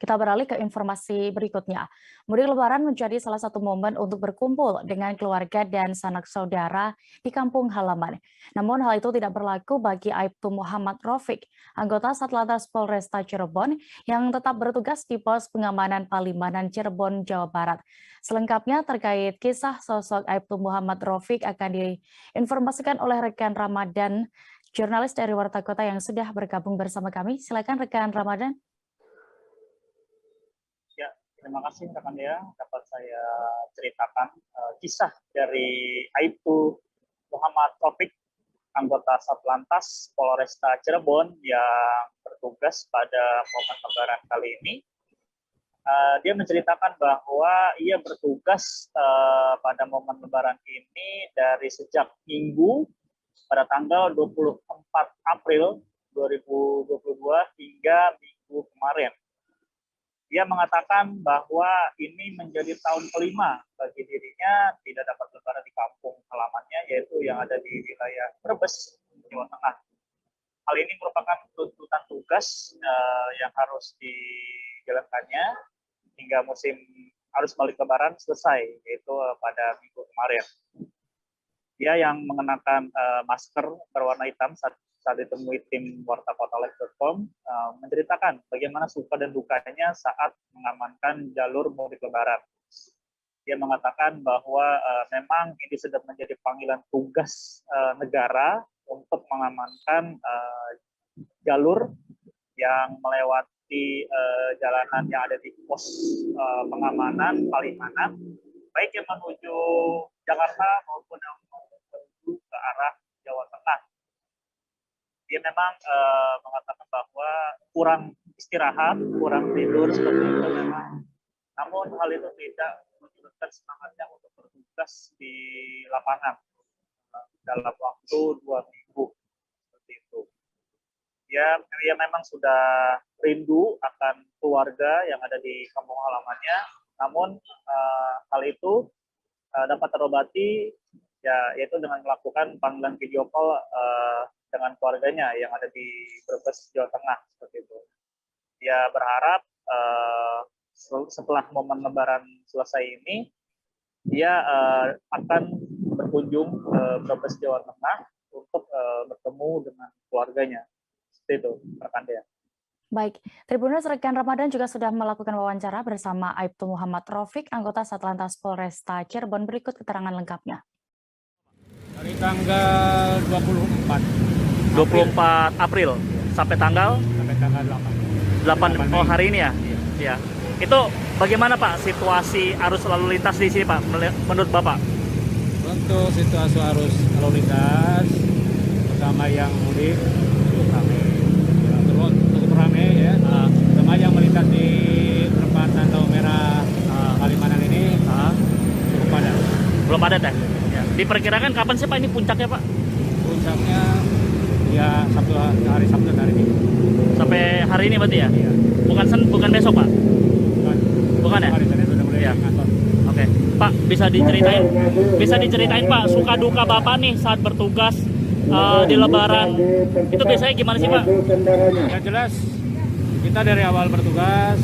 Kita beralih ke informasi berikutnya. Mudik Lebaran menjadi salah satu momen untuk berkumpul dengan keluarga dan sanak saudara di kampung halaman. Namun hal itu tidak berlaku bagi Aibtu Muhammad Rafiq, anggota Satlantas Polresta Cirebon yang tetap bertugas di pos pengamanan Palimanan Cirebon, Jawa Barat. Selengkapnya terkait kisah sosok Aibtu Muhammad Rafiq akan diinformasikan oleh rekan Ramadan, jurnalis dari Warta Kota yang sudah bergabung bersama kami. Silakan rekan Ramadan. Terima kasih rekan Dea, dapat saya ceritakan kisah dari Aibtu Muhammad Rafiq, anggota Satlantas Polresta Cirebon yang bertugas pada momen Lebaran kali ini. Dia menceritakan bahwa ia bertugas pada momen Lebaran ini dari sejak Minggu pada tanggal 24 April 2022 hingga Minggu kemarin. Dia mengatakan bahwa ini menjadi tahun kelima bagi dirinya tidak dapat lebaran di kampung halamannya, yaitu yang ada di wilayah Brebes, Jawa Tengah. Hal ini merupakan tuntutan tugas yang harus dijalankannya hingga musim arus balik lebaran selesai, yaitu pada minggu kemarin. Dia yang mengenakan masker berwarna hitam saat ditemui tim wartakotalive.com menceritakan bagaimana suka dan dukanya saat mengamankan jalur mudik lebaran. Dia mengatakan bahwa memang ini sudah menjadi panggilan tugas negara untuk mengamankan jalur yang melewati jalanan yang ada di pos pengamanan Palimanan, baik yang menuju Jakarta maupun yang menuju ke arah Jawa Tengah. Dia memang mengatakan bahwa kurang istirahat, kurang tidur seperti itu memang. Namun hal itu tidak menyurutkan semangatnya untuk bertugas di lapangan dalam waktu 2 minggu seperti itu. Dia memang sudah rindu akan keluarga yang ada di kampung halamannya. Namun hal itu dapat terobati yaitu dengan melakukan panggilan video call dengan keluarganya yang ada di Brebes, Jawa Tengah seperti itu. Dia berharap setelah momen Lebaran selesai ini, dia akan berkunjung ke Brebes, Jawa Tengah untuk bertemu dengan keluarganya. Seperti itu, rekan Dea. Baik, Tribuners rekan Ramadan juga sudah melakukan wawancara bersama Aibtu Muhammad Rafiq, anggota Satlantas Polresta Cirebon. Berikut keterangan lengkapnya. Dari tanggal 24 April sampai tanggal 8. Oh, hari ini ya? Iya. Itu bagaimana Pak situasi arus lalu lintas di sini Pak menurut Bapak? Untuk situasi arus lalu lintas pertama yang mudik cukup ramai ya. Sama yang melintas di perempatan Tahu Merah Palimanan ini cukup padat. Belum padat ya? Diperkirakan kapan sih Pak ini puncaknya Pak? Puncaknya ya hari Sabtu dan hari Minggu. Sampai hari ini berarti ya? Iya. Bukan besok Pak? Bukan ya? Hari Senin sudah mulai ngantor. Oke. Pak, bisa diceritain Pak suka duka Bapak nih saat bertugas di Lebaran. Itu biasanya gimana sih Pak? Yang jelas kita dari awal bertugas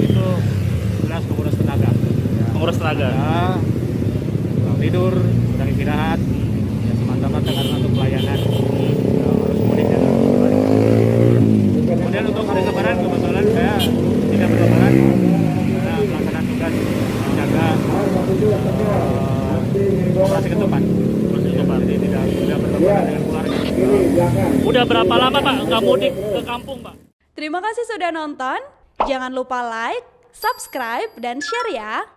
itu jelas menguras tenaga. Menguras tenaga. Ya, tidur, dan istirahat, ya semata-mata karena untuk pelayanan harus mudik dan harus balik. Kemudian untuk hari Lebaran kebetulan saya tidak berlebaran karena melaksanakan tugas menjaga operasi ketupat. Jadi tidak berlebaran dengan keluarga. Udah berapa lama Pak nggak mudik ke kampung Pak? Terima kasih sudah nonton. Jangan lupa like, subscribe, dan share ya.